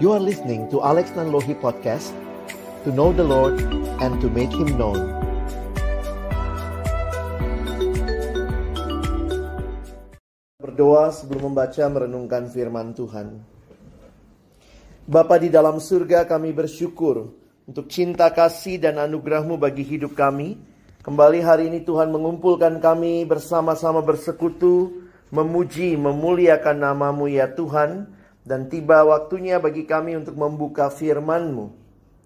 You are listening to Alex Nanlohi Podcast, to know the Lord and to make Him known. Berdoa sebelum membaca merenungkan firman Tuhan. Bapa di dalam surga, kami bersyukur untuk cinta kasih dan anugerah-Mu bagi hidup kami. Kembali hari ini Tuhan mengumpulkan kami bersama-sama bersekutu, memuji, memuliakan nama-Mu ya Tuhan. Dan tiba waktunya bagi kami untuk membuka firman-Mu.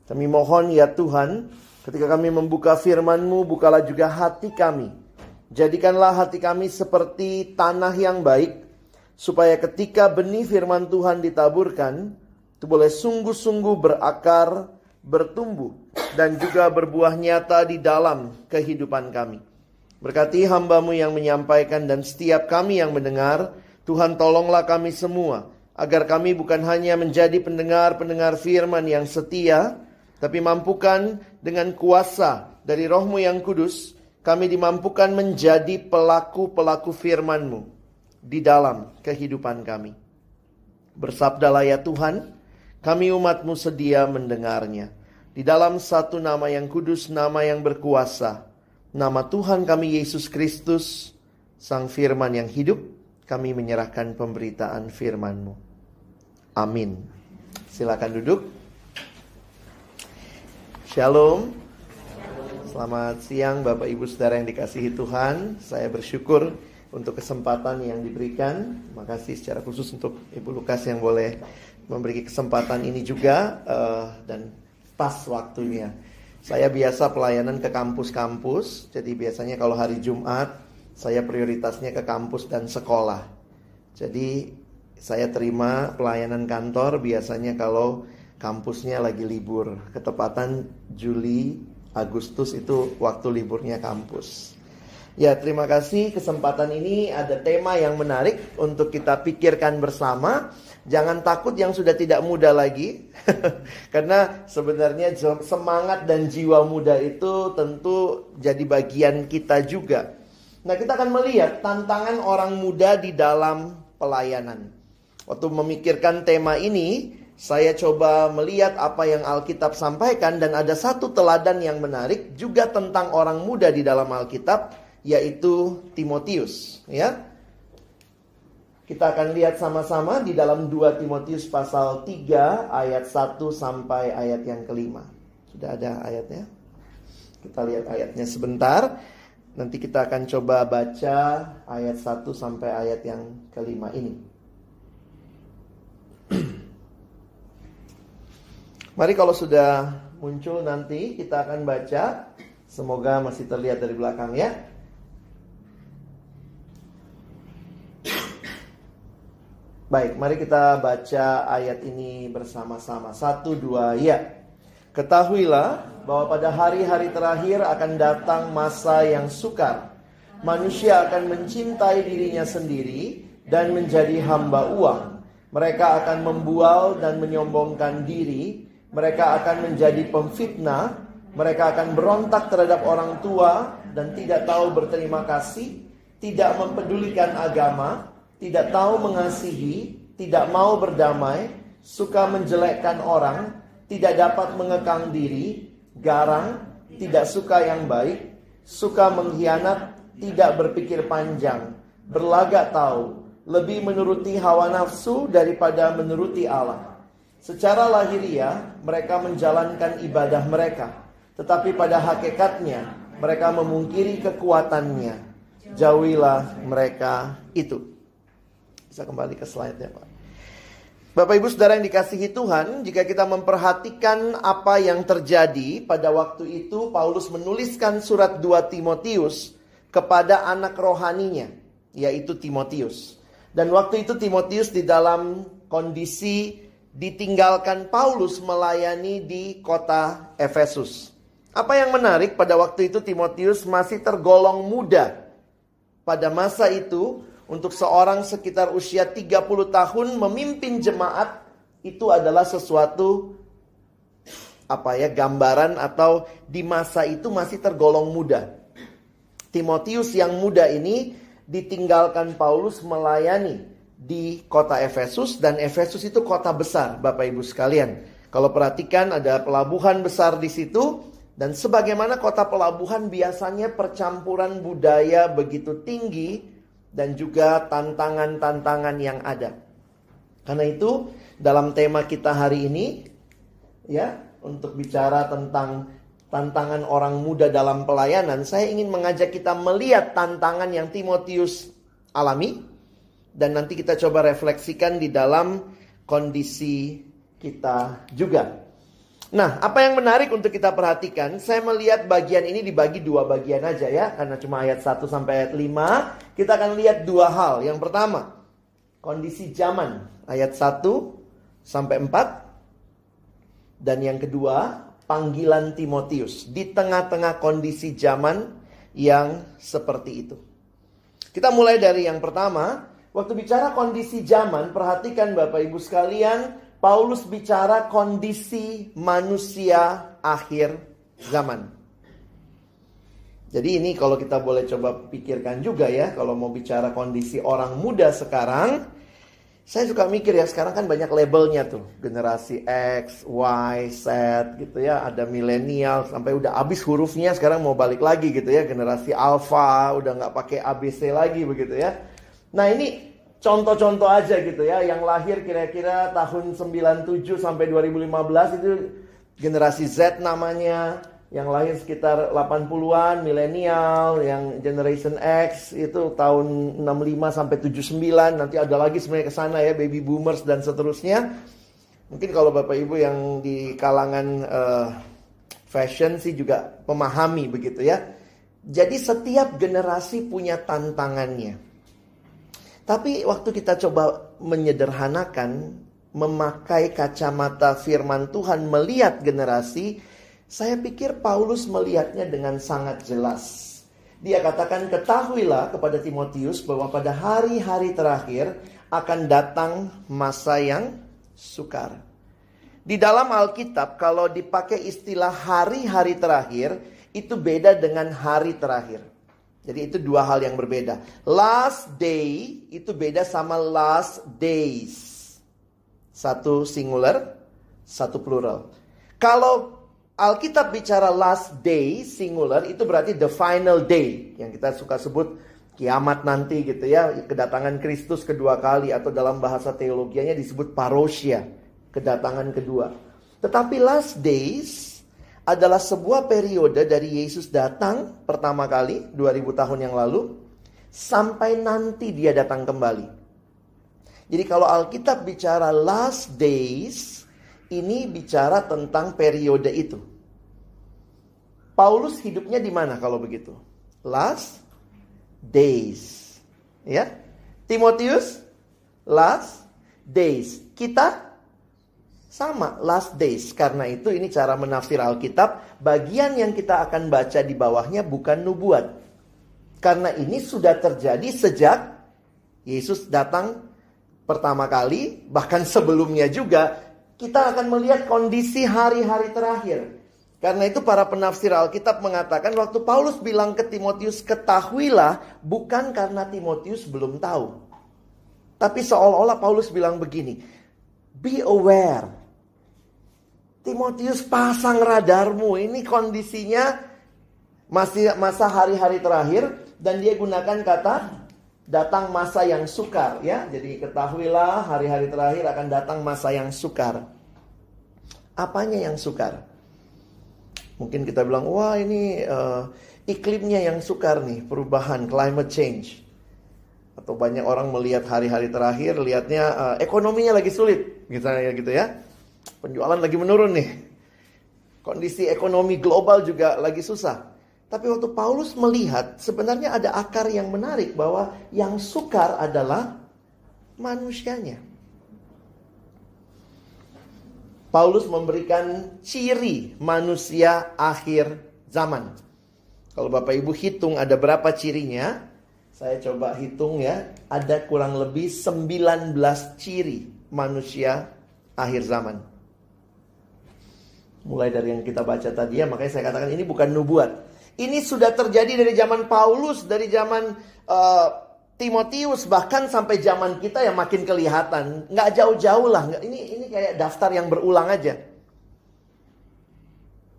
Kami mohon ya Tuhan, ketika kami membuka firman-Mu, bukalah juga hati kami. Jadikanlah hati kami seperti tanah yang baik, supaya ketika benih firman Tuhan ditaburkan, itu boleh sungguh-sungguh berakar, bertumbuh, dan juga berbuah nyata di dalam kehidupan kami. Berkati hamba-Mu yang menyampaikan dan setiap kami yang mendengar. Tuhan, tolonglah kami semua, agar kami bukan hanya menjadi pendengar-pendengar firman yang setia, tapi mampukan dengan kuasa dari Roh-Mu yang kudus, kami dimampukan menjadi pelaku-pelaku firman-Mu di dalam kehidupan kami. Bersabdalah ya Tuhan, kami umat-Mu sedia mendengarnya. Di dalam satu nama yang kudus, nama yang berkuasa, nama Tuhan kami Yesus Kristus, Sang Firman yang hidup, kami menyerahkan pemberitaan firman-Mu. Amin. Silakan duduk. Shalom. Selamat siang Bapak Ibu Saudara yang dikasihi Tuhan. Saya bersyukur untuk kesempatan yang diberikan. Terima kasih secara khusus untuk Ibu Lukas yang boleh memberi kesempatan ini juga. Dan pas waktunya. Saya biasa pelayanan ke kampus-kampus. Jadi biasanya kalau hari Jumat, saya prioritasnya ke kampus dan sekolah. Jadi saya terima pelayanan kantor biasanya kalau kampusnya lagi libur. Ketepatan Juli, Agustus itu waktu liburnya kampus. Ya, terima kasih. Kesempatan ini ada tema yang menarik untuk kita pikirkan bersama. Jangan takut yang sudah tidak muda lagi. Karena sebenarnya semangat dan jiwa muda itu tentu jadi bagian kita juga. Nah, kita akan melihat tantangan orang muda di dalam pelayanan. Waktu memikirkan tema ini, saya coba melihat apa yang Alkitab sampaikan, dan ada satu teladan yang menarik juga tentang orang muda di dalam Alkitab, yaitu Timotius. Ya, kita akan lihat sama-sama di dalam 2 Timotius pasal 3 ayat 1 sampai ayat yang kelima. Sudah ada ayatnya? Kita lihat ayatnya sebentar. Nanti kita akan coba baca ayat 1 sampai ayat yang kelima ini. Mari kalau sudah muncul nanti kita akan baca. Semoga masih terlihat dari belakang ya. Baik, mari kita baca ayat ini bersama-sama. 1, 2, ya. Ketahuilah bahwa pada hari-hari terakhir akan datang masa yang sukar. Manusia akan mencintai dirinya sendiri dan menjadi hamba uang. Mereka akan membual dan menyombongkan diri. Mereka akan menjadi pemfitnah. Mereka akan berontak terhadap orang tua dan tidak tahu berterima kasih, tidak mempedulikan agama, tidak tahu mengasihi, tidak mau berdamai, suka menjelekkan orang, tidak dapat mengekang diri, garang, tidak suka yang baik, suka mengkhianat, tidak berpikir panjang, berlagak tahu, lebih menuruti hawa nafsu daripada menuruti Allah. Secara lahiriah mereka menjalankan ibadah mereka, tetapi pada hakikatnya mereka memungkiri kekuatannya. Jauhilah mereka itu. Bisa kembali ke slide-nya Pak. Bapak Ibu Saudara yang dikasihi Tuhan, jika kita memperhatikan apa yang terjadi pada waktu itu, Paulus menuliskan surat 2 Timotius kepada anak rohaninya, yaitu Timotius. Dan waktu itu Timotius di dalam kondisi ditinggalkan Paulus melayani di kota Efesus. Apa yang menarik, pada waktu itu Timotius masih tergolong muda. Pada masa itu, untuk seorang sekitar usia 30 tahun memimpin jemaat, itu adalah sesuatu gambaran atau di masa itu masih tergolong muda. Timotius yang muda ini ditinggalkan Paulus melayani di kota Efesus, dan Efesus itu kota besar, Bapak Ibu sekalian. Kalau perhatikan ada pelabuhan besar di situ, dan sebagaimana kota pelabuhan biasanya percampuran budaya begitu tinggi dan juga tantangan-tantangan yang ada. Karena itu dalam tema kita hari ini ya, untuk bicara tentang tantangan orang muda dalam pelayanan, saya ingin mengajak kita melihat tantangan yang Timotius alami, dan nanti kita coba refleksikan di dalam kondisi kita juga. Nah, apa yang menarik untuk kita perhatikan, saya melihat bagian ini dibagi dua bagian aja ya, karena cuma ayat 1 sampai ayat 5. Kita akan lihat dua hal. Yang pertama, kondisi zaman, ayat 1 sampai 4. Dan yang kedua, panggilan Timotius di tengah-tengah kondisi zaman yang seperti itu. Kita mulai dari yang pertama. Waktu bicara kondisi zaman, perhatikan Bapak Ibu sekalian, Paulus bicara kondisi manusia akhir zaman. Jadi ini kalau kita boleh coba pikirkan juga ya, kalau mau bicara kondisi orang muda sekarang, saya suka mikir ya, sekarang kan banyak labelnya tuh. Generasi X, Y, Z gitu ya. Ada milenial, sampai udah habis hurufnya, sekarang mau balik lagi gitu ya. Generasi Alpha, udah nggak pakai ABC lagi begitu ya. Nah ini contoh-contoh aja gitu ya. Yang lahir kira-kira tahun 97 sampai 2015 itu generasi Z namanya. Yang lahir sekitar 80-an, milenial. Yang generation X itu tahun 65 sampai 79. Nanti ada lagi sebenarnya ke sana ya, baby boomers dan seterusnya. Mungkin kalau Bapak Ibu yang di kalangan fashion sih juga memahami begitu ya. Jadi setiap generasi punya tantangannya. Tapi waktu kita coba menyederhanakan, memakai kacamata firman Tuhan, melihat generasi, saya pikir Paulus melihatnya dengan sangat jelas. Dia katakan, ketahuilah kepada Timotius bahwa pada hari-hari terakhir akan datang masa yang sukar. Di dalam Alkitab, kalau dipakai istilah hari-hari terakhir, itu beda dengan hari terakhir. Jadi itu dua hal yang berbeda. Last day itu beda sama last days. Satu singular, satu plural. Kalau Alkitab bicara last day singular, itu berarti the final day, yang kita suka sebut kiamat nanti gitu ya, kedatangan Kristus kedua kali, atau dalam bahasa teologianya disebut parousia, kedatangan kedua. Tetapi last days adalah sebuah periode dari Yesus datang pertama kali 2000 tahun yang lalu sampai nanti dia datang kembali. Jadi kalau Alkitab bicara last days, ini bicara tentang periode itu. Paulus hidupnya di mana kalau begitu? Last days. Ya. Timotius last days. Kita sama, last days. Karena itu ini cara menafsir Alkitab. Bagian yang kita akan baca di bawahnya bukan nubuat. Karena ini sudah terjadi sejak Yesus datang pertama kali. Bahkan sebelumnya juga. Kita akan melihat kondisi hari-hari terakhir. Karena itu para penafsir Alkitab mengatakan waktu Paulus bilang ke Timotius, ketahuilah, bukan karena Timotius belum tahu. Tapi seolah-olah Paulus bilang begini, be aware. Timotius, pasang radarmu. Ini kondisinya masih masa hari-hari terakhir. Dan dia gunakan kata datang masa yang sukar ya. Jadi ketahuilah hari-hari terakhir akan datang masa yang sukar. Apanya yang sukar? Mungkin kita bilang, wah ini iklimnya yang sukar nih, perubahan, climate change. Atau banyak orang melihat hari-hari terakhir, lihatnya ekonominya lagi sulit, misalnya gitu ya. Penjualan lagi menurun nih. Kondisi ekonomi global juga lagi susah. Tapi waktu Paulus melihat, sebenarnya ada akar yang menarik bahwa yang sukar adalah manusianya. Paulus memberikan ciri manusia akhir zaman. Kalau Bapak Ibu hitung ada berapa cirinya, saya coba hitung ya, ada kurang lebih 19 ciri manusia akhir zaman. Mulai dari yang kita baca tadi ya, makanya saya katakan ini bukan nubuat. Ini sudah terjadi dari zaman Paulus, dari zaman Timotius bahkan sampai zaman kita yang makin kelihatan. Nggak jauh-jauh lah. Ini kayak daftar yang berulang aja.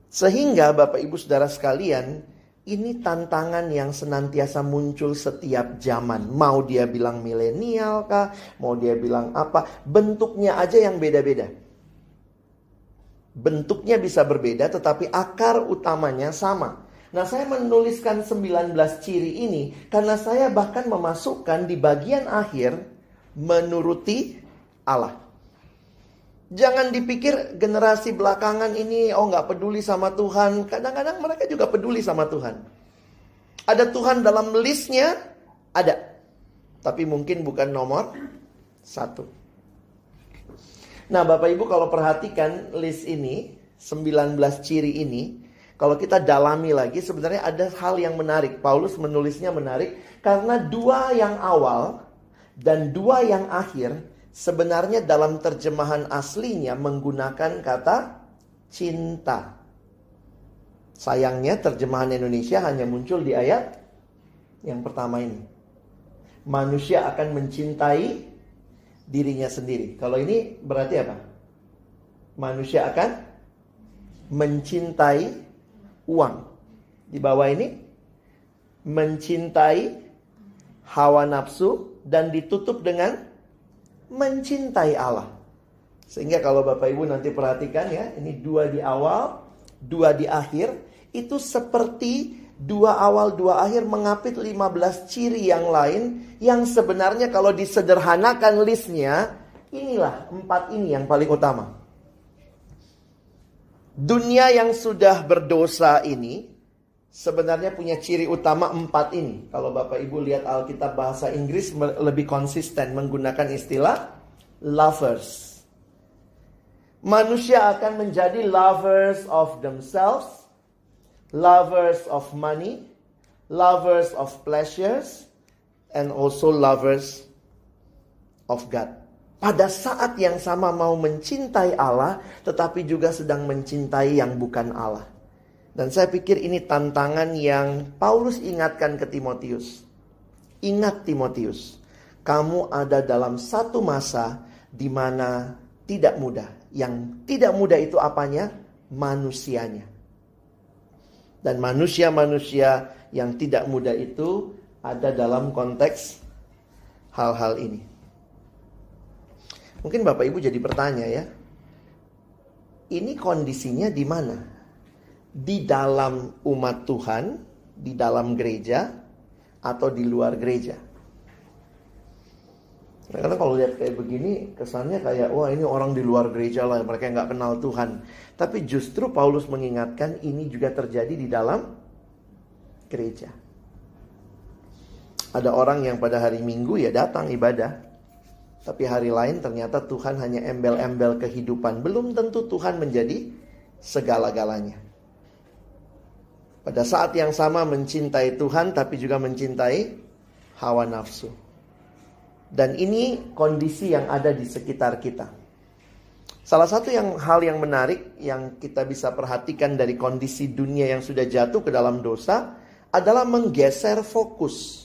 Sehingga Bapak Ibu Saudara sekalian, ini tantangan yang senantiasa muncul setiap zaman. Mau dia bilang milenial kah? Mau dia bilang apa? Bentuknya aja yang beda-beda. Bentuknya bisa berbeda tetapi akar utamanya sama. Nah, saya menuliskan 19 ciri ini karena saya bahkan memasukkan di bagian akhir menuruti Allah. Jangan dipikir generasi belakangan ini nggak peduli sama Tuhan. Kadang-kadang mereka juga peduli sama Tuhan. Ada Tuhan dalam listnya, ada. Tapi mungkin bukan nomor 1. Nah, Bapak Ibu kalau perhatikan list ini, 19 ciri ini, kalau kita dalami lagi sebenarnya ada hal yang menarik. Paulus menulisnya menarik karena 2 yang awal dan 2 yang akhir sebenarnya dalam terjemahan aslinya menggunakan kata cinta. Sayangnya terjemahan Indonesia hanya muncul di ayat yang pertama ini. Manusia akan mencintai dirinya sendiri. Kalau ini berarti apa? Manusia akan mencintai uang. Di bawah ini mencintai hawa nafsu dan ditutup dengan mencintai Allah. Sehingga kalau Bapak Ibu nanti perhatikan ya, ini 2 di awal, 2 di akhir, itu seperti 2 awal 2 akhir mengapit 15 ciri yang lain yang sebenarnya kalau disederhanakan listnya, inilah 4 ini yang paling utama. Dunia yang sudah berdosa ini sebenarnya punya ciri utama 4 ini. Kalau Bapak Ibu lihat Alkitab bahasa Inggris lebih konsisten menggunakan istilah lovers. Manusia akan menjadi lovers of themselves, lovers of money, lovers of pleasures, and also lovers of God. Pada saat yang sama mau mencintai Allah, tetapi juga sedang mencintai yang bukan Allah. Dan saya pikir ini tantangan yang Paulus ingatkan ke Timotius. Ingat Timotius, kamu ada dalam satu masa di mana tidak mudah. Yang tidak mudah itu apanya? Manusianya. Dan manusia-manusia yang tidak mudah itu ada dalam konteks hal-hal ini. Mungkin Bapak Ibu jadi bertanya ya, ini kondisinya di mana? Di dalam umat Tuhan, di dalam gereja, atau di luar gereja? Karena kalau lihat kayak begini, kesannya kayak, wah ini orang di luar gereja lah, mereka nggak kenal Tuhan. Tapi justru Paulus mengingatkan ini juga terjadi di dalam gereja. Ada orang yang pada hari Minggu ya datang ibadah. Tapi hari lain ternyata Tuhan hanya embel-embel kehidupan. Belum tentu Tuhan menjadi segala-galanya. Pada saat yang sama mencintai Tuhan tapi juga mencintai hawa nafsu. Dan ini kondisi yang ada di sekitar kita. Salah satu hal yang menarik yang kita bisa perhatikan dari kondisi dunia yang sudah jatuh ke dalam dosa adalah menggeser fokus.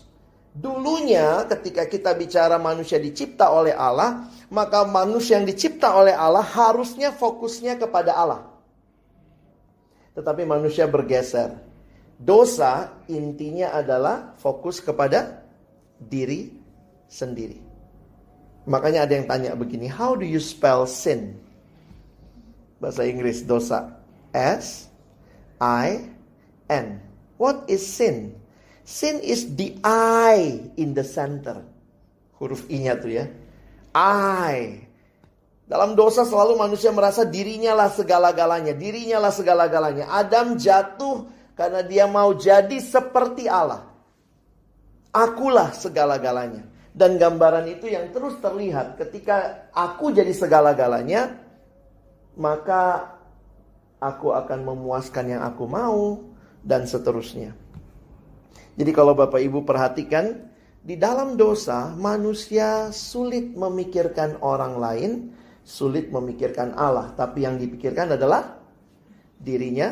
Dulunya ketika kita bicara manusia dicipta oleh Allah, maka manusia yang dicipta oleh Allah harusnya fokusnya kepada Allah. Tetapi manusia bergeser. Dosa intinya adalah fokus kepada diri sendiri. Makanya ada yang tanya begini, how do you spell sin? Bahasa Inggris dosa. S-I-N. What is sin? Sin is the I in the center. Huruf I-nya tuh ya. I. Dalam dosa selalu manusia merasa dirinya lah segala-galanya. Dirinya lah segala-galanya. Adam jatuh karena dia mau jadi seperti Allah. Akulah segala-galanya. Dan gambaran itu yang terus terlihat. Ketika aku jadi segala-galanya, maka aku akan memuaskan yang aku mau. Dan seterusnya. Jadi kalau Bapak Ibu perhatikan, di dalam dosa manusia sulit memikirkan orang lain, sulit memikirkan Allah. Tapi yang dipikirkan adalah dirinya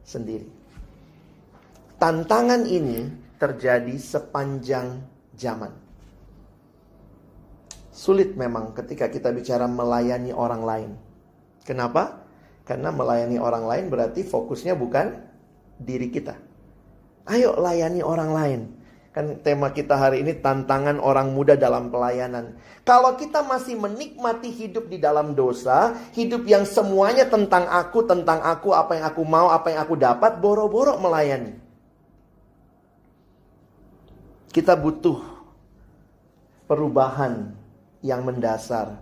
sendiri. Tantangan ini terjadi sepanjang zaman. Sulit memang ketika kita bicara melayani orang lain. Kenapa? Karena melayani orang lain berarti fokusnya bukan diri kita. Ayo layani orang lain. Kan tema kita hari ini tantangan orang muda dalam pelayanan. Kalau kita masih menikmati hidup di dalam dosa, hidup yang semuanya tentang aku, apa yang aku mau, apa yang aku dapat, boro-boro melayani. Kita butuh perubahan yang mendasar.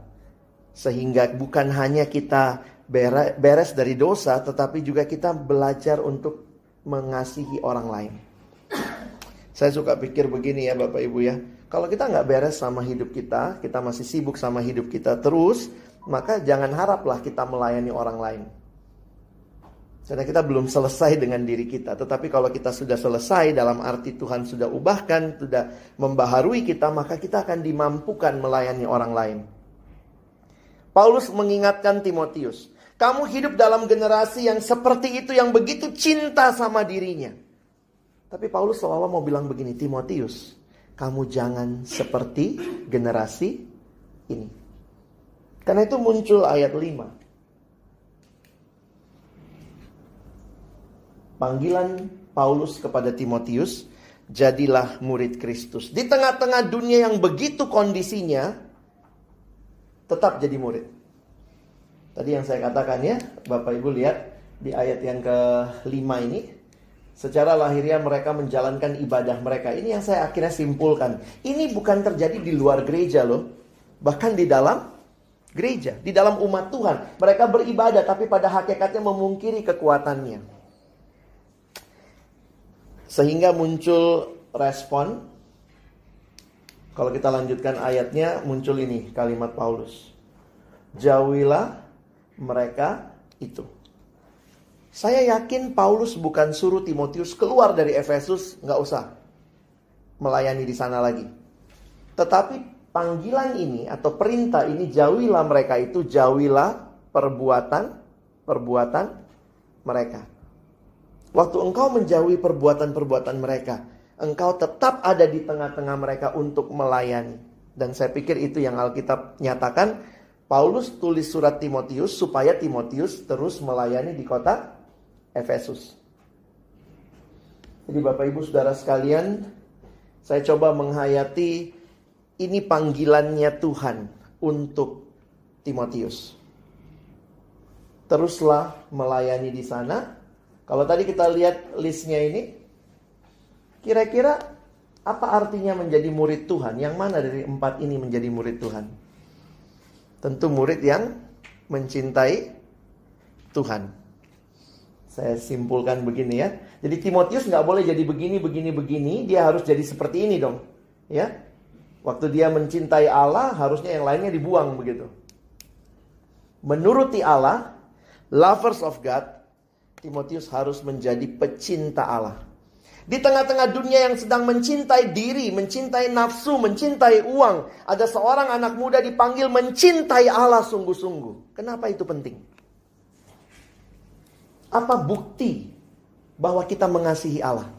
Sehingga bukan hanya kita beres dari dosa, tetapi juga kita belajar untuk mengasihi orang lain. Saya suka pikir begini ya Bapak Ibu ya. Kalau kita nggak beres sama hidup kita masih sibuk sama hidup kita terus, maka jangan haraplah kita melayani orang lain. Karena kita belum selesai dengan diri kita. Tetapi kalau kita sudah selesai, dalam arti Tuhan sudah ubahkan, sudah membaharui kita, maka kita akan dimampukan melayani orang lain. Paulus mengingatkan Timotius, kamu hidup dalam generasi yang seperti itu, yang begitu cinta sama dirinya. Tapi Paulus seolah mau bilang begini, Timotius, kamu jangan seperti generasi ini. Karena itu muncul ayat 5. Panggilan Paulus kepada Timotius, jadilah murid Kristus. Di tengah-tengah dunia yang begitu kondisinya, tetap jadi murid. Tadi yang saya katakan ya, Bapak Ibu lihat di ayat yang ke-5 ini. Secara lahiriah mereka menjalankan ibadah mereka. Ini yang saya akhirnya simpulkan. Ini bukan terjadi di luar gereja loh. Bahkan di dalam gereja. Di dalam umat Tuhan. Mereka beribadah tapi pada hakikatnya memungkiri kekuatannya. Sehingga muncul respon. Kalau kita lanjutkan ayatnya, muncul ini kalimat Paulus. Jauhilah mereka itu. Saya yakin Paulus bukan suruh Timotius keluar dari Efesus, nggak usah melayani di sana lagi. Tetapi panggilan ini atau perintah ini, jauhilah mereka itu, jauhilah perbuatan mereka. Waktu engkau menjauhi perbuatan mereka, engkau tetap ada di tengah-tengah mereka untuk melayani. Dan saya pikir itu yang Alkitab nyatakan. Paulus tulis surat Timotius supaya Timotius terus melayani di kota Efesus. Jadi Bapak Ibu Saudara sekalian, saya coba menghayati ini panggilannya Tuhan untuk Timotius. Teruslah melayani di sana. Kalau tadi kita lihat listnya ini, kira-kira apa artinya menjadi murid Tuhan? Yang mana dari 4 ini menjadi murid Tuhan? Tentu murid yang mencintai Tuhan. Saya simpulkan begini ya. Jadi Timotius nggak boleh jadi begini. Dia harus jadi seperti ini dong. Ya. Waktu dia mencintai Allah, harusnya yang lainnya dibuang begitu. Menuruti Allah, lovers of God, Timotius harus menjadi pecinta Allah. Di tengah-tengah dunia yang sedang mencintai diri, mencintai nafsu, mencintai uang, ada seorang anak muda dipanggil mencintai Allah sungguh-sungguh. Kenapa itu penting? Apa bukti bahwa kita mengasihi Allah?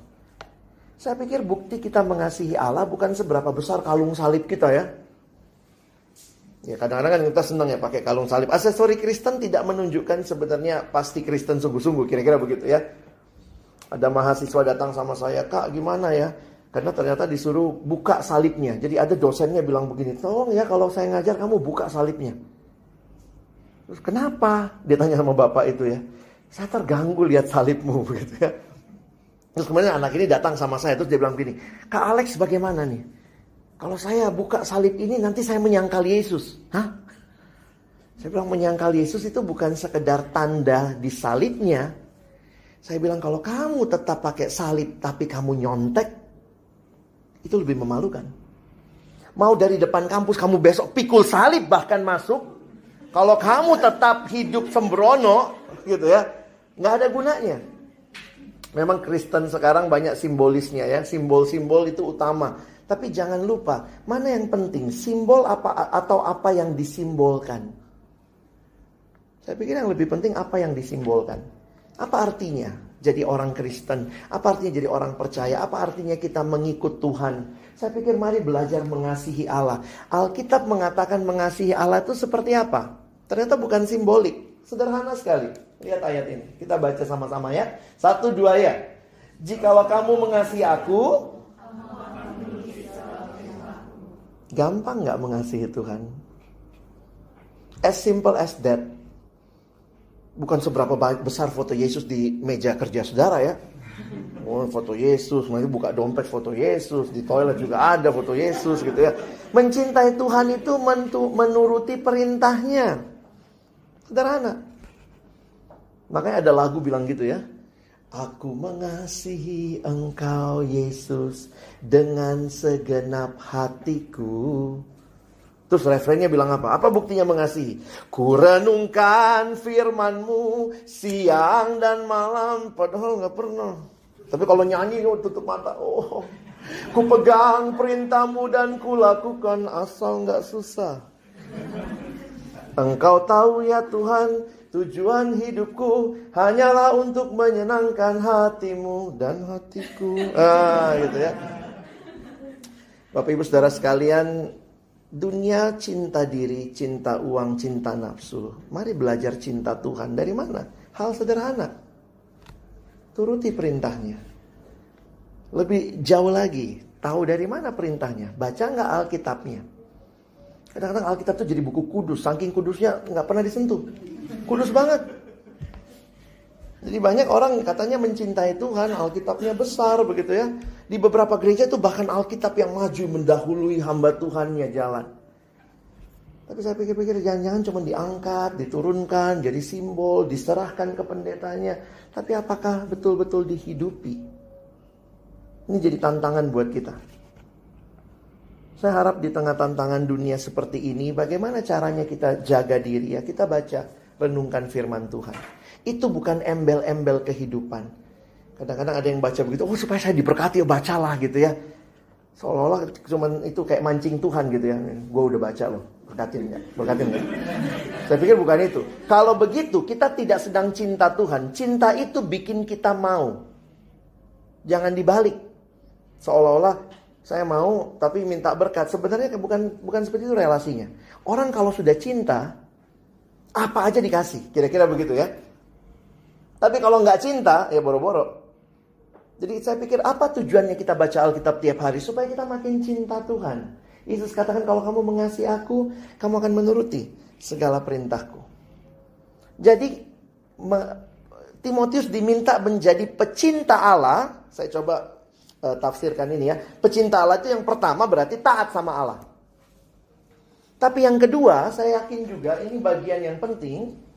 Saya pikir bukti kita mengasihi Allah bukan seberapa besar kalung salib kita ya. Ya kadang-kadang kan kita senang ya pakai kalung salib. Aksesori Kristen tidak menunjukkan sebenarnya pasti Kristen sungguh-sungguh, kira-kira begitu ya. Ada mahasiswa datang sama saya, Kak gimana ya? Karena ternyata disuruh buka salibnya. Jadi ada dosennya bilang begini, tolong ya kalau saya ngajar kamu buka salibnya. Terus kenapa? Dia tanya sama bapak itu ya. Saya terganggu lihat salibmu begitu ya. Terus kemudian anak ini datang sama saya, terus dia bilang begini, Kak Alex bagaimana nih? Kalau saya buka salib ini nanti saya menyangkal Yesus. Hah? Saya bilang menyangkal Yesus itu bukan sekedar tanda di salibnya. Saya bilang kalau kamu tetap pakai salib tapi kamu nyontek, itu lebih memalukan. Mau dari depan kampus kamu besok pikul salib bahkan masuk. Kalau kamu tetap hidup sembrono gitu ya, nggak ada gunanya. Memang Kristen sekarang banyak simbolisnya ya, simbol-simbol itu utama. Tapi jangan lupa, mana yang penting, simbol apa atau apa yang disimbolkan. Saya pikir yang lebih penting apa yang disimbolkan. Apa artinya? jadi orang Kristen? Apa artinya jadi orang percaya? Apa artinya kita mengikut Tuhan? Saya pikir mari belajar mengasihi Allah. Alkitab mengatakan mengasihi Allah itu seperti apa? Ternyata bukan simbolik. Sederhana sekali. Lihat ayat ini. Kita baca sama-sama ya. 1, 2 ya. Jikalau kamu mengasihi aku. Gampang gak mengasihi Tuhan? As simple as that. Bukan seberapa besar foto Yesus di meja kerja saudara ya. Oh, foto Yesus, nanti buka dompet foto Yesus, di toilet juga ada foto Yesus gitu ya. Mencintai Tuhan itu menuruti perintahnya. Sederhana. Makanya ada lagu bilang gitu ya. Aku mengasihi Engkau Yesus dengan segenap hatiku. Terus refrennya bilang apa? Apa buktinya mengasihi? Ku renungkan firman-Mu siang dan malam. Padahal gak pernah. Tapi kalau nyanyi tutup mata. Oh, ku pegang perintah-Mu dan ku lakukan asal gak susah. Engkau tahu ya Tuhan, tujuan hidupku hanyalah untuk menyenangkan hati-Mu dan hatiku. Gitu ya. Bapak Ibu Saudara sekalian, dunia cinta diri, cinta uang, cinta nafsu. Mari belajar cinta Tuhan. Dari mana? Hal sederhana. Turuti perintahnya. Lebih jauh lagi, tahu dari mana perintahnya? Baca nggak Alkitabnya? Kadang-kadang Alkitab itu jadi buku kudus. Saking kudusnya nggak pernah disentuh. Kudus banget. Jadi banyak orang katanya mencintai Tuhan, Alkitabnya besar begitu ya. Di beberapa gereja itu bahkan Alkitab yang maju mendahului hamba Tuhannya jalan. Tapi saya pikir-pikir jangan-jangan cuma diangkat, diturunkan, jadi simbol, diserahkan ke pendetanya. Tapi apakah betul-betul dihidupi? Ini jadi tantangan buat kita. Saya harap di tengah tantangan dunia seperti ini, bagaimana caranya kita jaga diri ya. Kita baca, renungkan firman Tuhan. Itu bukan embel-embel kehidupan. Kadang-kadang ada yang baca begitu, oh supaya saya diberkati, bacalah gitu ya. Seolah-olah cuman itu kayak mancing Tuhan gitu ya. Gue udah baca loh, berkatin gak? Berkatin gak? Saya pikir bukan itu. Kalau begitu, kita tidak sedang cinta Tuhan. Cinta itu bikin kita mau. Jangan dibalik. Seolah-olah saya mau tapi minta berkat. Sebenarnya bukan seperti itu relasinya. Orang kalau sudah cinta, apa aja dikasih. Kira-kira begitu ya. Tapi kalau nggak cinta, ya boro-boro. Jadi saya pikir apa tujuannya kita baca Alkitab tiap hari? Supaya kita makin cinta Tuhan. Yesus katakan kalau kamu mengasihi aku, kamu akan menuruti segala perintahku. Jadi Timotius diminta menjadi pecinta Allah. Saya coba tafsirkan ini ya. Pecinta Allah itu yang pertama berarti taat sama Allah. Tapi yang kedua, saya yakin juga ini bagian yang penting.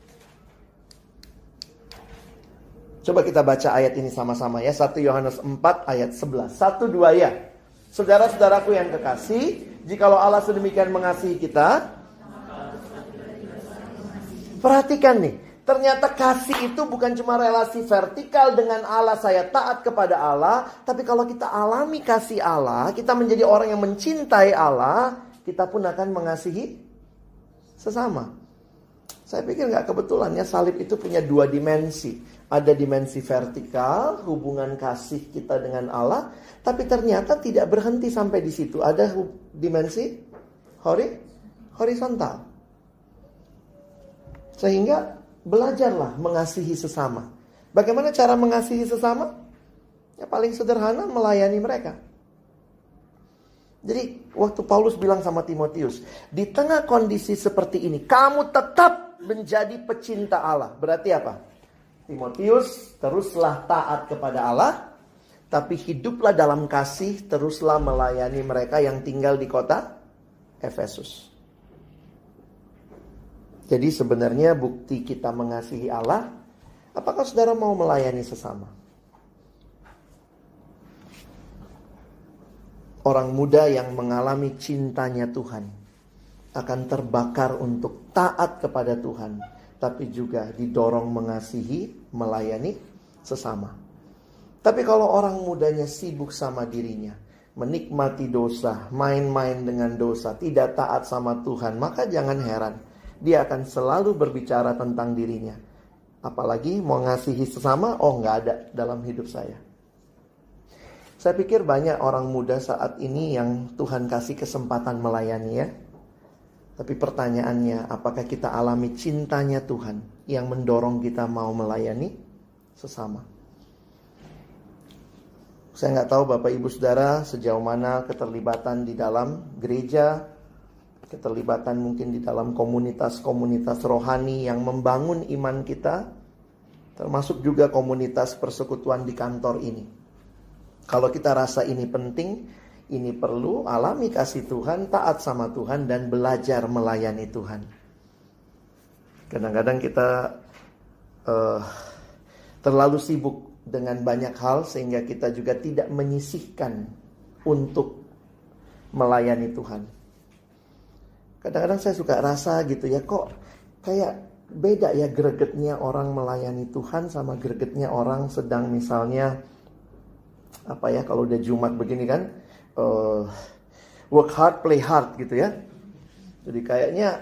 Coba kita baca ayat ini sama-sama ya. 1 Yohanes 4 ayat 11. 1, 2 ya. Saudara-saudaraku yang kekasih, jikalau Allah sedemikian mengasihi kita. Perhatikan nih. Ternyata kasih itu bukan cuma relasi vertikal dengan Allah, saya taat kepada Allah. Tapi kalau kita alami kasih Allah, kita menjadi orang yang mencintai Allah, kita pun akan mengasihi sesama. Saya pikir gak kebetulan ya, salib itu punya 2 dimensi. Ada dimensi vertikal, hubungan kasih kita dengan Allah. Tapi ternyata tidak berhenti sampai di situ. Ada dimensi horizontal. Sehingga belajarlah mengasihi sesama. Bagaimana cara mengasihi sesama? Ya paling sederhana, melayani mereka. Jadi waktu Paulus bilang sama Timotius, di tengah kondisi seperti ini, kamu tetap menjadi pecinta Allah. Berarti apa? Timotius, teruslah taat kepada Allah, tapi hiduplah dalam kasih, teruslah melayani mereka yang tinggal di kota Efesus. Jadi sebenarnya bukti kita mengasihi Allah, apakah saudara mau melayani sesama? Orang muda yang mengalami cintanya Tuhan akan terbakar untuk taat kepada Tuhan, tapi juga didorong mengasihi, melayani sesama. Tapi kalau orang mudanya sibuk sama dirinya, menikmati dosa, main-main dengan dosa, tidak taat sama Tuhan, maka jangan heran dia akan selalu berbicara tentang dirinya. Apalagi mau ngasihi sesama, nggak ada dalam hidup saya. Saya pikir banyak orang muda saat ini yang Tuhan kasih kesempatan melayani ya. Tapi pertanyaannya, apakah kita alami cintanya Tuhan yang mendorong kita mau melayani sesama? Saya nggak tahu Bapak Ibu Saudara sejauh mana keterlibatan di dalam gereja, keterlibatan mungkin di dalam komunitas-komunitas rohani yang membangun iman kita, termasuk juga komunitas persekutuan di kantor ini. Kalau kita rasa ini penting, ini perlu, alami kasih Tuhan, taat sama Tuhan, dan belajar melayani Tuhan. Kadang-kadang kita terlalu sibuk dengan banyak hal sehingga kita juga tidak menyisihkan untuk melayani Tuhan. Kadang-kadang saya suka rasa gitu ya, kok kayak beda ya gregetnya orang melayani Tuhan sama gregetnya orang sedang misalnya kalau udah Jumat begini kan, work hard, play hard gitu ya. Jadi kayaknya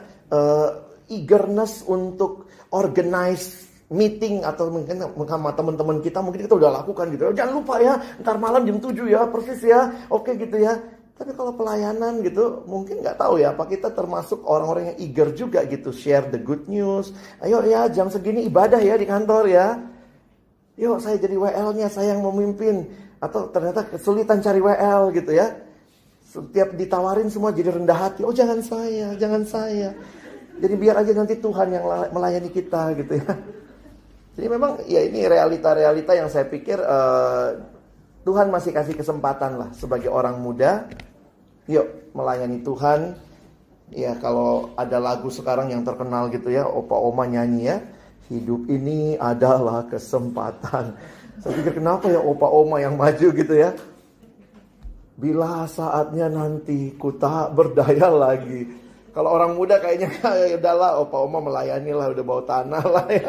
eagerness untuk organize meeting atau mungkin sama teman-teman kita mungkin kita udah lakukan gitu. Jangan lupa ya, ntar malam jam 7 ya, persis ya. Oke gitu ya. Tapi kalau pelayanan gitu, mungkin nggak tahu ya, apa kita termasuk orang-orang yang eager juga gitu, share the good news. Ayo ya, jam segini ibadah ya di kantor ya. Yuk saya jadi WL-nya, saya yang memimpin. Atau ternyata kesulitan cari WL gitu ya. Setiap ditawarin semua jadi rendah hati. Oh jangan saya, jangan saya. Jadi biar aja nanti Tuhan yang melayani kita gitu ya. Jadi memang ya ini realita-realita yang saya pikir Tuhan masih kasih kesempatan lah sebagai orang muda. Yuk melayani Tuhan. Ya kalau ada lagu sekarang yang terkenal gitu ya, Opa Oma nyanyi ya, hidup ini adalah kesempatan. Saya pikir kenapa ya Opa Oma yang maju gitu ya. Bila saatnya nanti ku tak berdaya lagi. Kalau orang muda kayaknya ya udahlah Opa Oma melayani lah, udah bawa tanah lah ya.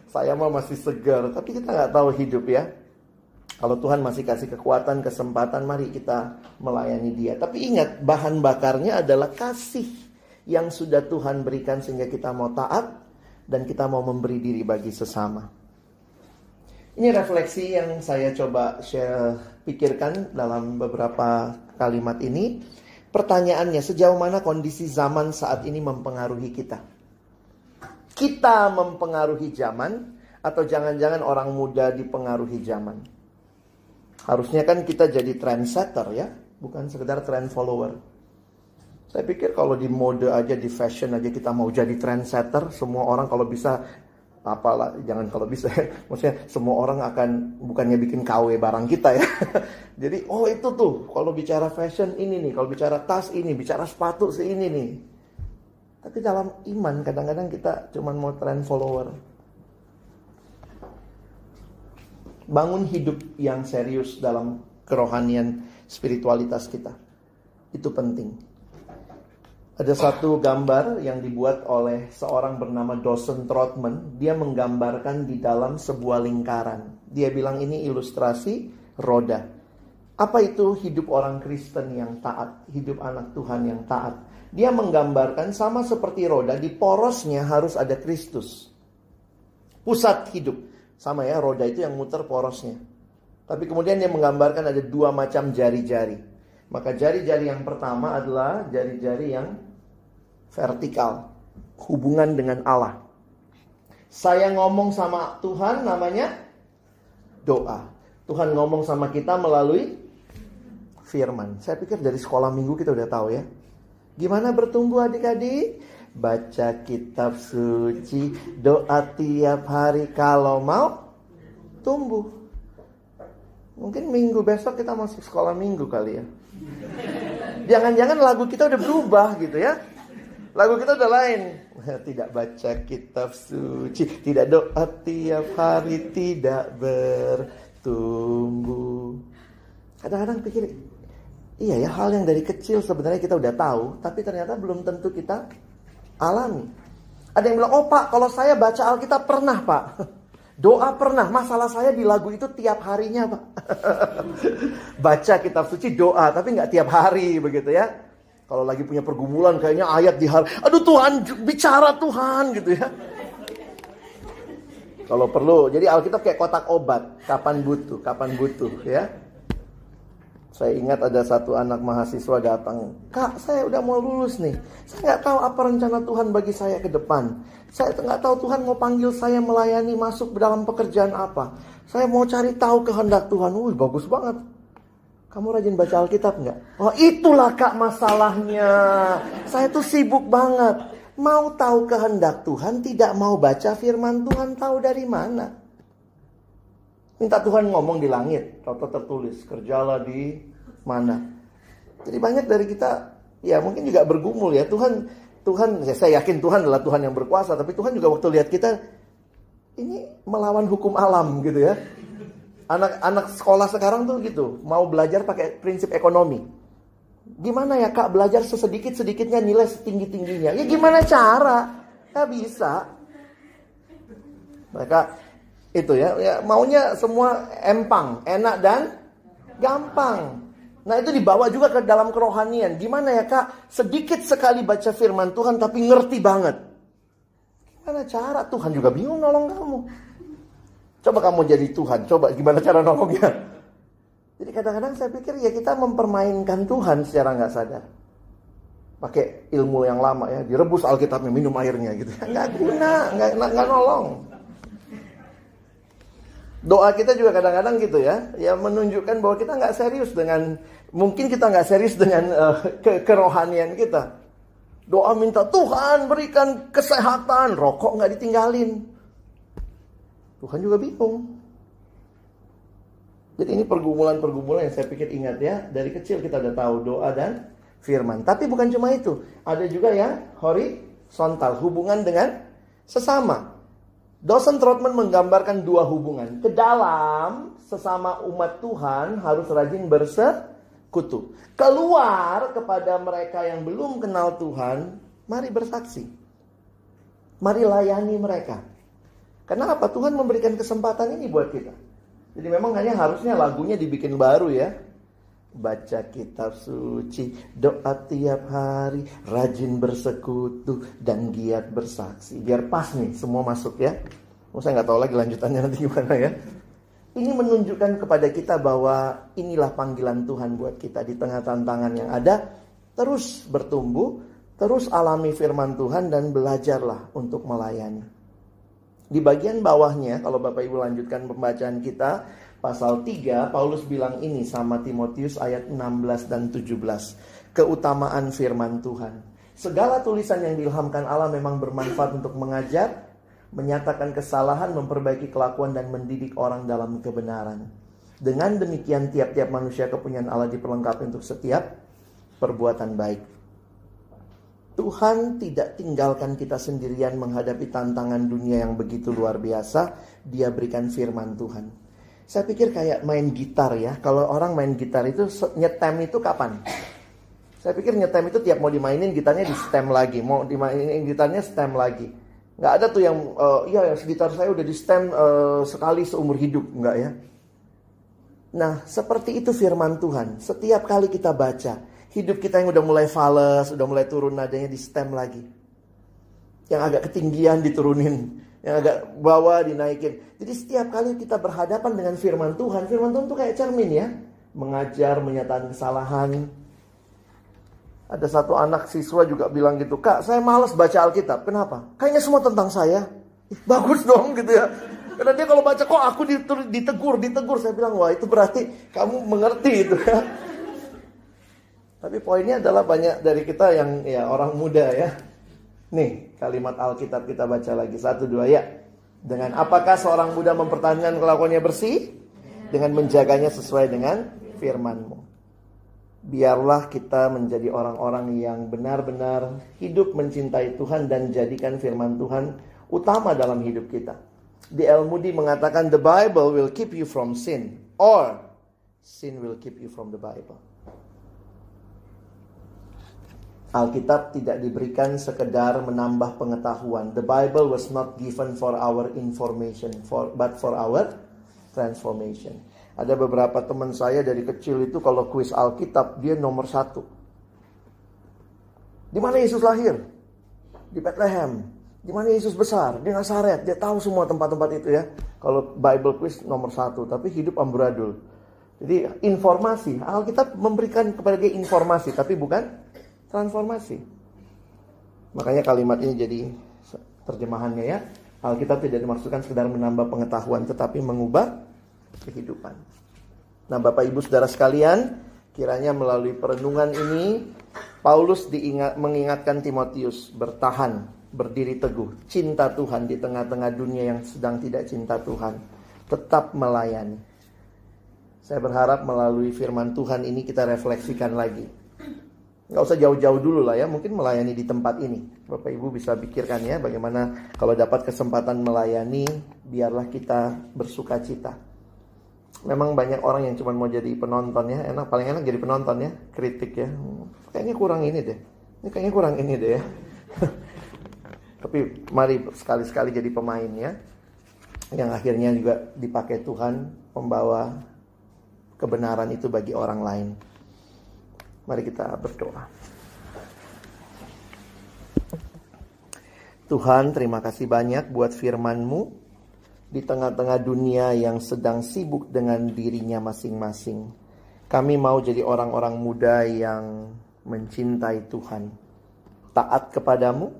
Saya mah masih segar, tapi kita nggak tahu hidup ya. Kalau Tuhan masih kasih kekuatan, kesempatan, mari kita melayani Dia. Tapi ingat, bahan bakarnya adalah kasih yang sudah Tuhan berikan sehingga kita mau taat dan kita mau memberi diri bagi sesama. Ini refleksi yang saya coba pikirkan dalam beberapa kalimat ini. Pertanyaannya, sejauh mana kondisi zaman saat ini mempengaruhi kita? Kita mempengaruhi zaman atau jangan-jangan orang muda dipengaruhi zaman? Harusnya kan kita jadi trendsetter ya, bukan sekedar trend follower. Saya pikir kalau di mode aja, di fashion aja kita mau jadi trendsetter, semua orang kalau bisa, jangan kalau bisa ya, maksudnya semua orang akan bukannya bikin KW barang kita ya. Jadi itu tuh kalau bicara fashion ini nih, kalau bicara tas ini, bicara sepatu ini nih. Tapi dalam iman kadang-kadang kita cuma mau trend follower. Bangun hidup yang serius dalam kerohanian spiritualitas kita. Itu penting. Ada satu gambar yang dibuat oleh seorang bernama Dawson Trotman. Dia menggambarkan di dalam sebuah lingkaran. Dia bilang ini ilustrasi roda. Apa itu hidup orang Kristen yang taat? Hidup anak Tuhan yang taat. Dia menggambarkan sama seperti roda, di porosnya harus ada Kristus. Pusat hidup. Sama ya, roda itu yang muter porosnya. Tapi kemudian dia menggambarkan ada dua macam jari-jari. Maka jari-jari yang pertama adalah jari-jari yang vertikal. Hubungan dengan Allah. Saya ngomong sama Tuhan namanya doa. Tuhan ngomong sama kita melalui firman. Saya pikir dari sekolah minggu kita udah tahu ya. Gimana bertumbuh adik-adik? Baca kitab suci, doa tiap hari kalau mau tumbuh. Mungkin minggu besok kita masuk sekolah minggu kali ya. Jangan-jangan lagu kita udah berubah gitu ya. Lagu kita udah lain. Tidak baca kitab suci, tidak doa tiap hari, tidak bertumbuh. Kadang-kadang pikir, iya ya, hal yang dari kecil sebenarnya kita udah tahu, tapi ternyata belum tentu kita alami. Ada yang bilang, Pak, kalau saya baca Alkitab pernah, Pak. Doa pernah, masalah saya di lagu itu tiap harinya, Pak. Baca kitab suci doa, tapi nggak tiap hari begitu ya. Kalau lagi punya pergumulan kayaknya ayat di hari, aduh Tuhan, bicara Tuhan gitu ya. Kalau perlu, jadi Alkitab kayak kotak obat. Kapan butuh ya. Saya ingat ada satu anak mahasiswa datang, "Kak, saya udah mau lulus nih. Saya nggak tahu apa rencana Tuhan bagi saya ke depan. Saya nggak tahu Tuhan mau panggil saya melayani masuk dalam pekerjaan apa. Saya mau cari tahu kehendak Tuhan." Bagus banget. "Kamu rajin baca Alkitab nggak?" "Oh, itulah Kak masalahnya. Saya tuh sibuk banget. Mau tahu kehendak Tuhan, tidak mau baca firman Tuhan, tahu dari mana? Minta Tuhan ngomong di langit, atau tertulis, kerjalah di mana." Jadi banyak dari kita, ya mungkin juga bergumul ya. Tuhan, saya yakin Tuhan adalah Tuhan yang berkuasa. Tapi Tuhan juga waktu lihat kita, ini melawan hukum alam gitu ya. Anak sekolah sekarang tuh gitu, mau belajar pakai prinsip ekonomi. Gimana ya Kak, belajar sesedikit-sedikitnya nilai setinggi-tingginya. Ya gimana cara? Gak bisa. Mereka itu ya maunya semua empang, enak dan gampang. Nah itu dibawa juga ke dalam kerohanian. Gimana ya Kak, sedikit sekali baca firman Tuhan tapi ngerti banget. Gimana cara? Tuhan juga bingung nolong kamu. Coba kamu jadi Tuhan, coba gimana cara nolongnya. Jadi kadang-kadang saya pikir ya kita mempermainkan Tuhan secara gak sadar. Pakai ilmu yang lama ya, direbus Alkitabnya, minum airnya gitu. Gak guna, gak nolong. Doa kita juga kadang-kadang gitu ya, menunjukkan bahwa kita nggak serius dengan, mungkin kita nggak serius dengan kerohanian kita. Doa minta Tuhan berikan kesehatan, rokok nggak ditinggalin. Tuhan juga bingung. Jadi ini pergumulan-pergumulan yang saya pikir ingat ya, dari kecil kita udah tahu doa dan firman. Tapi bukan cuma itu, ada juga yang horizontal, hubungan dengan sesama. Dosen Trotman menggambarkan dua hubungan. Ke dalam sesama umat Tuhan harus rajin bersekutu. Keluar kepada mereka yang belum kenal Tuhan, mari bersaksi. Mari layani mereka. Kenapa Tuhan memberikan kesempatan ini buat kita? Jadi memang hanya harusnya lagunya dibikin baru ya. Baca kitab suci, doa tiap hari, rajin bersekutu, dan giat bersaksi. Biar pas nih, semua masuk ya. Saya nggak tahu lagi lanjutannya nanti gimana ya. Ini menunjukkan kepada kita bahwa inilah panggilan Tuhan buat kita di tengah tantangan yang ada. Terus bertumbuh, terus alami firman Tuhan dan belajarlah untuk melayani. Di bagian bawahnya, kalau Bapak Ibu lanjutkan pembacaan kita, Pasal 3, Paulus bilang ini sama Timotius ayat 16 dan 17. Keutamaan firman Tuhan. Segala tulisan yang diilhamkan Allah memang bermanfaat untuk mengajar, menyatakan kesalahan, memperbaiki kelakuan, dan mendidik orang dalam kebenaran. Dengan demikian tiap-tiap manusia kepunyaan Allah diperlengkapi untuk setiap perbuatan baik. Tuhan tidak tinggalkan kita sendirian menghadapi tantangan dunia yang begitu luar biasa. Dia berikan firman Tuhan. Saya pikir kayak main gitar ya. Kalau orang main gitar itu nyetem itu kapan? Saya pikir nyetem itu tiap mau dimainin gitarnya di stem lagi. Mau dimainin gitarnya stem lagi. Nggak ada tuh yang, iya gitar saya udah di stem sekali seumur hidup. Nggak ya. Nah seperti itu firman Tuhan. Setiap kali kita baca, hidup kita yang udah mulai fales, udah mulai turun nadanya di stem lagi. Yang agak ketinggian diturunin. Yang agak bawah dinaikin. Jadi setiap kali kita berhadapan dengan firman Tuhan tuh kayak cermin ya. Mengajar, menyatakan kesalahan. Ada satu anak siswa juga bilang gitu, "Kak, saya malas baca Alkitab." "Kenapa?" "Kayaknya semua tentang saya." Bagus dong gitu ya. Karena dia kalau baca, kok aku ditegur. Saya bilang, wah itu berarti kamu mengerti itu ya. Tapi poinnya adalah banyak dari kita yang ya orang muda ya. Nih, kalimat Alkitab kita baca lagi. 1, 2 ya. Dengan apakah seorang muda mempertahankan kelakuannya bersih? Dengan menjaganya sesuai dengan firman-Mu. Biarlah kita menjadi orang-orang yang benar-benar hidup mencintai Tuhan dan jadikan firman Tuhan utama dalam hidup kita. D.L. Moody mengatakan, "The Bible will keep you from sin, or sin will keep you from the Bible." Alkitab tidak diberikan sekedar menambah pengetahuan. The Bible was not given for our information, but for our transformation. Ada beberapa teman saya dari kecil itu kalau kuis Alkitab dia nomor 1. Di mana Yesus lahir? Di Bethlehem. Di mana Yesus besar? Di Nazaret. Dia tahu semua tempat-tempat itu ya. Kalau Bible quiz nomor 1, tapi hidup amburadul. Jadi informasi, Alkitab memberikan kepada dia informasi, tapi bukan transformasi. Makanya kalimat ini jadi terjemahannya ya. Alkitab tidak dimaksudkan sekedar menambah pengetahuan, tetapi mengubah kehidupan. Nah, Bapak Ibu Saudara sekalian, kiranya melalui perenungan ini Paulus mengingatkan Timotius bertahan, berdiri teguh, cinta Tuhan di tengah-tengah dunia yang sedang tidak cinta Tuhan, tetap melayani. Saya berharap melalui firman Tuhan ini kita refleksikan lagi. Nggak usah jauh-jauh dulu lah ya, mungkin melayani di tempat ini. Bapak Ibu bisa pikirkan ya, bagaimana kalau dapat kesempatan melayani, biarlah kita bersuka cita. Memang banyak orang yang cuma mau jadi penonton ya, paling enak jadi penonton ya, kritik ya. Kayaknya kurang ini deh, ini kayaknya kurang ini deh ya. Tapi mari sekali-sekali jadi pemain ya, yang akhirnya juga dipakai Tuhan membawa kebenaran itu bagi orang lain. Mari kita berdoa. Tuhan, terima kasih banyak buat firman-Mu di tengah-tengah dunia yang sedang sibuk dengan dirinya masing-masing. Kami mau jadi orang-orang muda yang mencintai Tuhan, taat kepadamu,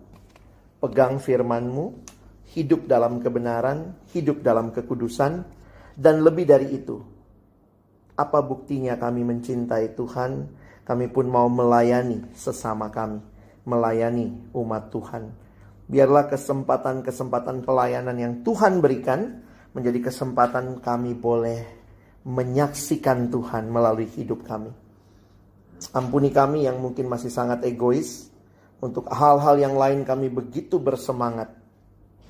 pegang firman-Mu, hidup dalam kebenaran, hidup dalam kekudusan, dan lebih dari itu, apa buktinya kami mencintai Tuhan? Kami pun mau melayani sesama kami, melayani umat Tuhan. Biarlah kesempatan-kesempatan pelayanan yang Tuhan berikan menjadi kesempatan kami boleh menyaksikan Tuhan melalui hidup kami. Ampuni kami yang mungkin masih sangat egois. Untuk hal-hal yang lain kami begitu bersemangat.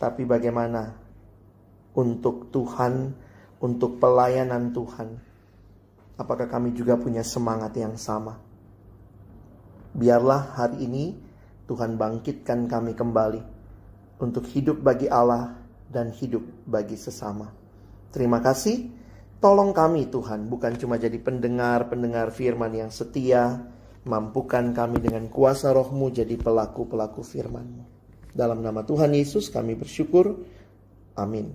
Tapi bagaimana untuk Tuhan, untuk pelayanan Tuhan? Apakah kami juga punya semangat yang sama? Biarlah hari ini Tuhan bangkitkan kami kembali untuk hidup bagi Allah dan hidup bagi sesama. Terima kasih. Tolong kami Tuhan, bukan cuma jadi pendengar-pendengar firman yang setia. Mampukan kami dengan kuasa Roh-Mu jadi pelaku-pelaku firman-Mu. Dalam nama Tuhan Yesus kami bersyukur. Amin.